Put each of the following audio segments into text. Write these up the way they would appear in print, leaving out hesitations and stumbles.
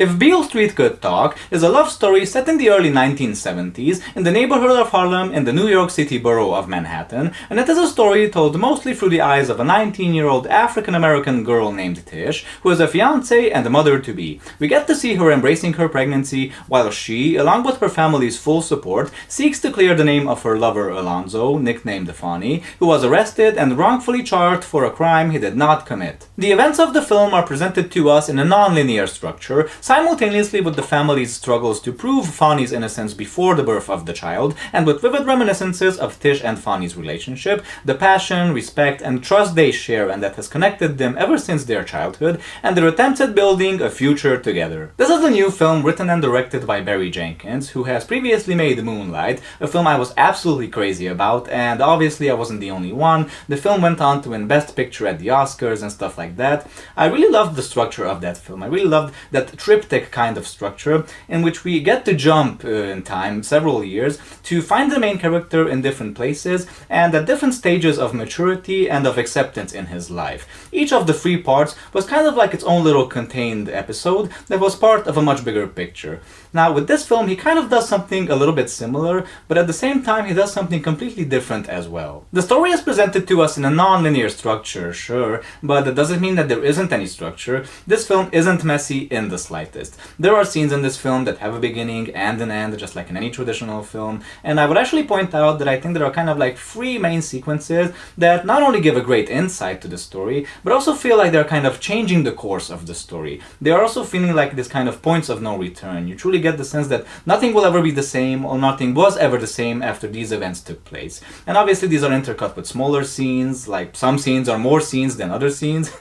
If Beale Street Could Talk is a love story set in the early 1970s in the neighborhood of Harlem in the New York City borough of Manhattan, and it is a story told mostly through the eyes of a 19-year-old African-American girl named Tish, who is a fiancée and a mother-to-be. We get to see her embracing her pregnancy while she, along with her family's full support, seeks to clear the name of her lover Alonzo, nicknamed Fonny, who was arrested and wrongfully charged for a crime he did not commit. The events of the film are presented to us in a non-linear structure, simultaneously with the family's struggles to prove Fonny's innocence before the birth of the child, and with vivid reminiscences of Tish and Fonny's relationship, the passion, respect, and trust they share and that has connected them ever since their childhood, and their attempts at building a future together. This is a new film written and directed by Jenkins, who has previously made Moonlight, a film I was absolutely crazy about, and obviously I wasn't the only one. The film went on to win Best Picture at the Oscars and stuff like that. I really loved the structure of that film. I really loved that triptych kind of structure in which we get to jump in time several years to find the main character in different places and at different stages of maturity and of acceptance in his life. Each of the three parts was kind of like its own little contained episode that was part of a much bigger picture. Now with this film he kind of does something a little bit similar, but at the same time he does something completely different as well. The story is presented to us in a non-linear structure, sure, but that doesn't mean that there isn't any structure. This film isn't messy in the slightest. There are scenes in this film that have a beginning and an end, just like in any traditional film, and I would actually point out that I think there are kind of like three main sequences that not only give a great insight to the story, but also feel like they're kind of changing the course of the story. They are also feeling like this kind of points of no return. You truly get the sense that nothing will ever be the same, or nothing was ever the same after these events took place. And obviously these are intercut with smaller scenes, like some scenes are more scenes than other scenes.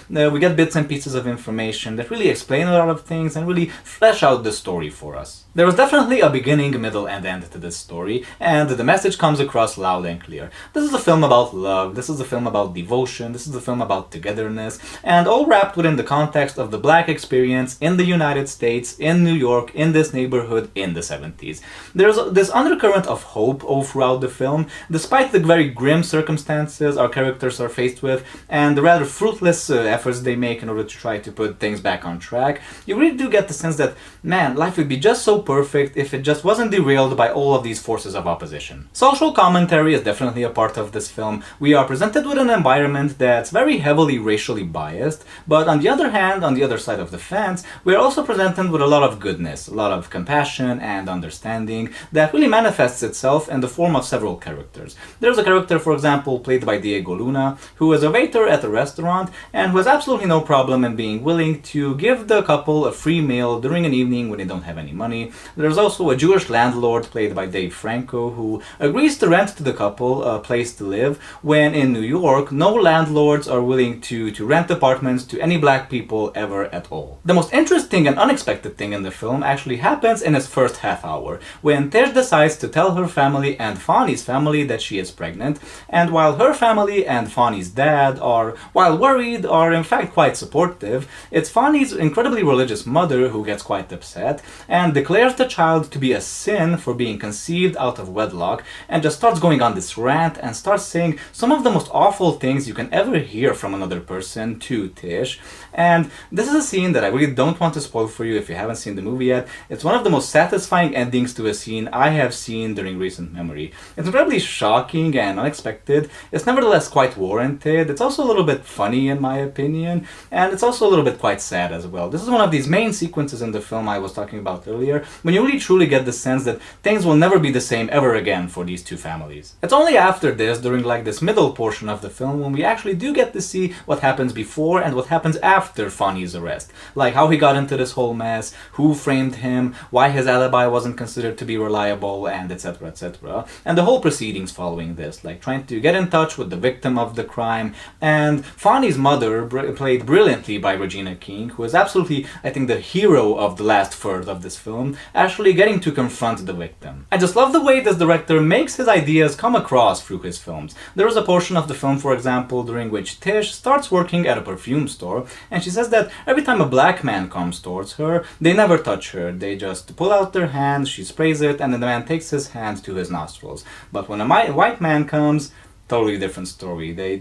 We get bits and pieces of information that really explain a lot of things and really flesh out the story for us. There was definitely a beginning, middle, and end to this story, and the message comes across loud and clear. This is a film about love, this is a film about devotion, this is a film about togetherness, and all wrapped within the context of the black experience in the United States, in New York, in this neighborhood in the 70s. There's this undercurrent of hope all throughout the film, despite the very grim circumstances our characters are faced with, and the rather fruitless efforts they make in order to try to put things back on track. You really do get the sense that, man, life would be just so perfect if it just wasn't derailed by all of these forces of opposition. Social commentary is definitely a part of this film. We are presented with an environment that's very heavily racially biased, but on the other hand, on the other side of the fence, we are also presented with a lot of goodness, a lot of compassion and understanding that really manifests itself in the form of several characters. There's a character, for example, played by Diego Luna, who is a waiter at a restaurant and who has absolutely no problem in being willing to give the couple a free meal during an evening when they don't have any money. There's also a Jewish landlord played by Dave Franco who agrees to rent to the couple a place to live when in New York no landlords are willing to rent apartments to any black people ever at all. The most interesting and unexpected thing in the film actually happens in its first half hour, when Tish decides to tell her family and Fonny's family that she is pregnant, and while her family and Fonny's dad are, while worried, are in fact quite supportive, it's Fonny's incredibly religious mother who gets quite upset and declares the child to be a sin for being conceived out of wedlock, and just starts going on this rant and starts saying some of the most awful things you can ever hear from another person to Tish. And this is a scene that I really don't want to spoil for you if you haven't seen the movie yet. It's one of the most satisfying endings to a scene I have seen during recent memory. It's incredibly shocking and unexpected. It's nevertheless quite warranted. It's also a little bit funny in my opinion, and it's also a little bit quite sad as well. This is one of these main sequences in the film I was talking about earlier, when you really truly get the sense that things will never be the same ever again for these two families. It's only after this, during like this middle portion of the film, when we actually do get to see what happens before and what happens after Fonny's arrest. Like how he got into this whole mess, who framed him, why his alibi wasn't considered to be reliable, and etc, etc. And the whole proceedings following this, like trying to get in touch with the victim of the crime, and Fonny's mother, played brilliantly by Regina King, who is absolutely, I think, the hero of the last third of this film, actually getting to confront the victim. I just love the way this director makes his ideas come across through his films. There is a portion of the film, for example, during which Tish starts working at a perfume store, and she says that every time a black man comes towards her, they never touch her. They just pull out their hand, she sprays it, and then the man takes his hand to his nostrils. But when a white man comes, totally different story. They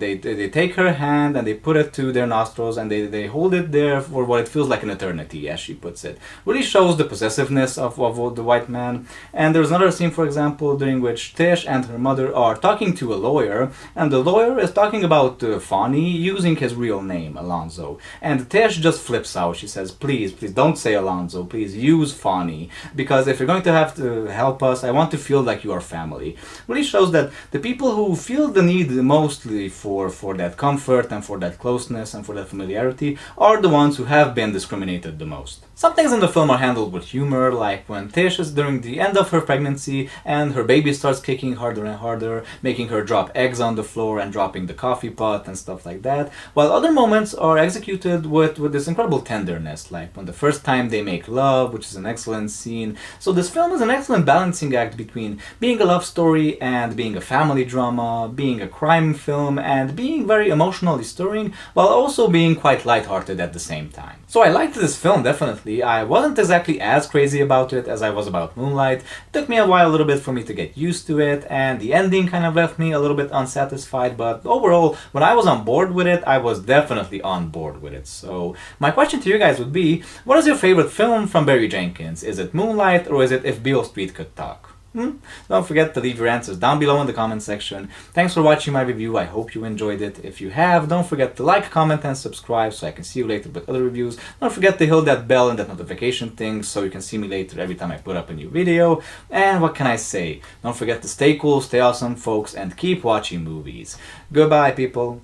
take her hand and they put it to their nostrils and they hold it there for what it feels like an eternity, as she puts it. Really shows the possessiveness of the white man. And there's another scene, for example, during which Tish and her mother are talking to a lawyer, and the lawyer is talking about Fonny using his real name, Alonzo. And Tish just flips out. She says, please don't say Alonzo, please use Fonny, because if you're going to have to help us, I want to feel like you are family. Really shows that the people who feel the need mostly for that comfort and for that closeness and for that familiarity are the ones who have been discriminated the most. Some things in the film are handled with humor, like when Tish is during the end of her pregnancy and her baby starts kicking harder and harder, making her drop eggs on the floor and dropping the coffee pot and stuff like that, while other moments are executed with this incredible tenderness, like when the first time they make love, which is an excellent scene. So this film is an excellent balancing act between being a love story and being a family drama, being a crime film, and being very emotionally stirring, while also being quite lighthearted at the same time. So I liked this film, definitely. I wasn't exactly as crazy about it as I was about Moonlight. It took me a while, a little bit, for me to get used to it, and the ending kind of left me a little bit unsatisfied, but overall, when I was on board with it, I was definitely on board with it. So my question to you guys would be, what is your favorite film from Barry Jenkins? Is it Moonlight, or is it If Beale Street Could Talk? Don't forget to leave your answers down below in the comment section. Thanks for watching my review. I hope you enjoyed it. If you have, don't forget to like, comment, and subscribe so I can see you later with other reviews. Don't forget to hit that bell and that notification thing so you can see me later every time I put up a new video. And what can I say? Don't forget to stay cool, stay awesome, folks, and keep watching movies. Goodbye, people.